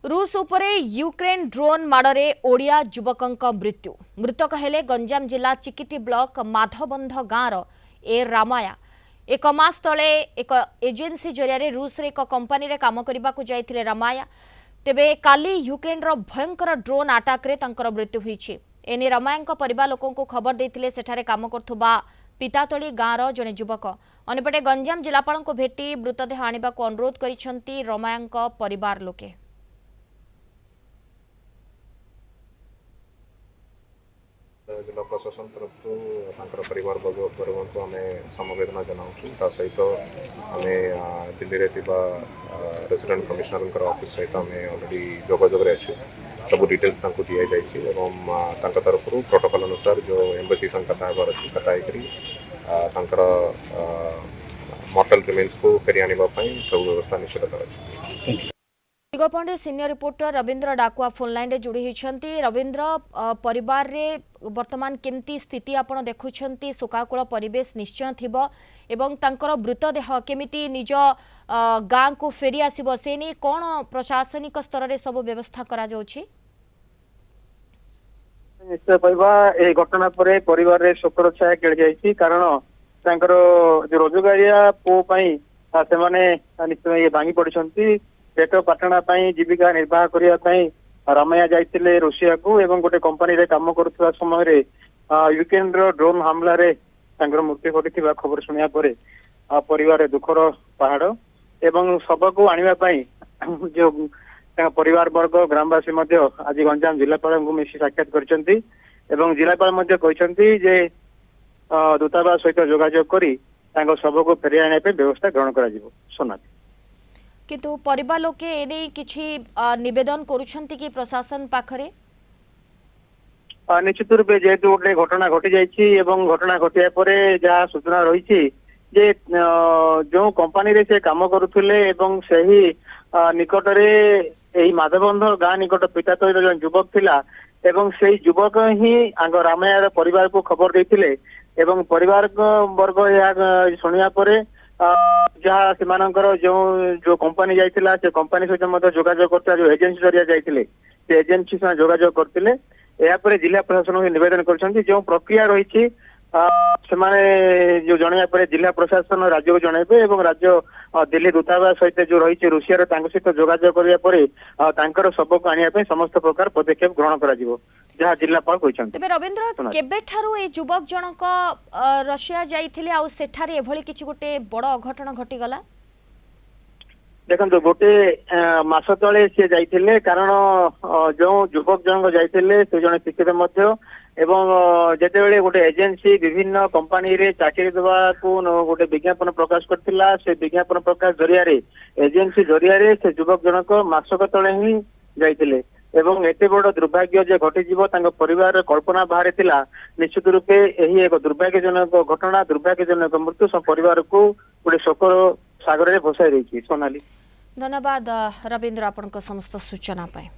रूस उपरे Ukraine drone माड़े ओडिया युवक मृत्यु मृतक हेले गंजाम जिला चिकिटी ब्लॉक माधबंध गाँवर ए रामाया एक मास तले एक एजेन्सी जरिया रूस रे एक कंपनी रे काम करने को जाइथिले रामाया तेबे काली यूक्रेन रो भयंकर ड्रोन अटैक रे तंकर मृत्यु होईछि। एने रामाया परिवार लोकों को खबर देथिले सेठारे काम करथुबा पितातली गाँवर जने युवक अन्यपटे गंजाम जिलापाल को भेटी मृतदेह आनिबा को अनुरोध करिसेंती रामाया परिवार लोके। जिला प्रशासन तरफ परिवार वर्ग को आम समवेदना जनाऊँ सहित आम दिल्ली रेसिडेंट कमिशनर ऑफिस सहित आम अलरेडी जोगाजोग अच्छे सब डिटेल्स दि जाए तरफ प्रोटोकॉल अनुसार जो एम्बेसी कथा अच्छी कथा होकर मॉर्टल रिमेन्स को फेरी आने सब व्यवस्था निश्चित कर दिगपंडे senior reporter Rabindra Dakua phone line रे जोड़ी होती। रविंद्र परिवार रे वर्तमान केमती स्थिति आपण देखुछंती शोकाकुल परिवेश निश्चय थिबो एवं तांकर मृतदेह केमिति निज गाँ को फेरी आसीबो सेनी कोन प्रशासनिक स्तर रे सब व्यवस्था करा जाउछि। निश्चय कहवा ए घटना पर परिवार रे शोकर छाया खेल जाइछि कारण तांकर जो रोजगारिया पो पई से माने निश्चय ये भांगी पड़िछंती पेट पाटना जीविका निर्वाह करने रामैया जाइतिले रूसिया को एवं गोटे कंपनी रे काम करुवा समय रे यूक्रेन रो ड्रोन हमला रे तांकर मृत्यु घटी खबर शुणिया परे परिवार दुखर पहाड़ एवं शव को आनिबा पई जो परिवार वर्ग ग्रामवासी मध्य आज गंजाम जिलापाल को मिसी साक्षात करछंती एवं जिलापाल मध्य कहछंती जे दूतावास सहित जोगाजोग करी तांको शव को फेरी आने पे व्यवस्था ग्रहण करा जिवो। सोनाली किंतु परिवार लोके एने किछि निवेदन करुछंती कि प्रशासन पाखरे निश्चित रूपे जेहेतु गोटे घटना घटी जाइछि एवं घटना घटिया परे जहाँ सूचना रही जे जो कंपनी रे से काम करुथिले एवं सही निकट रे एही माधबंध गाँ निकट पिता तो जन युवक थिला एवं से युवक ही आग रामैया परिवार को खबर देथिले एवं परिवार वर्ग या शुणिया परे जहाँ से जो कंपनी जाइथिला से कंपनी सहित जोगाजोग करता जो एजेंसी जरिया जाइथिले से एजेंसी से जोगाजोग करथिले या पर जिला प्रशासन को निवेदन करछंती जो प्रक्रिया रही जो जणया पर जिला प्रशासन राज्य को जणेबे एवं राज्य दिल्ली दूतावास सहित जो रही रूसिया सहित जोगाजोग करने पर शव को आने समस्त प्रकार पदक्षेप ग्रहण करा जिवो जहाँ जिलापाल कहछंती। तबे रविंद्र केबेठारु ए युवक जनक रशिया जाइथिले आ सेठारे एभली किछि गोटे बड़ अघटन घटी गला। देखो गोटे मास तले सी जाइथिले कारण जो युवक जनक जाइथिले से जने शिक्षित मध्य एवं जेते बेले गोटे एजेंसी विभिन्न कंपनी रे चाकरी देवा को गोटे विज्ञापन प्रकाश करथिला से विज्ञापन प्रकाश जरिया रे एजेंसी जरिया रे से युवक जनक मासक तले ही जाइथिले एवं एते बड़ दुर्भाग्य जे घटिजीव परिवार कल्पना बाहर थिला निश्चित रूपे यही एक दुर्भाग्यजनक घटना दुर्भाग्यजनक मृत्यु परिवार को गोटे शोकर सागर में भसाई रही। सोनाली धन्यवाद रविंद्र आपन समस्त सूचना पाए।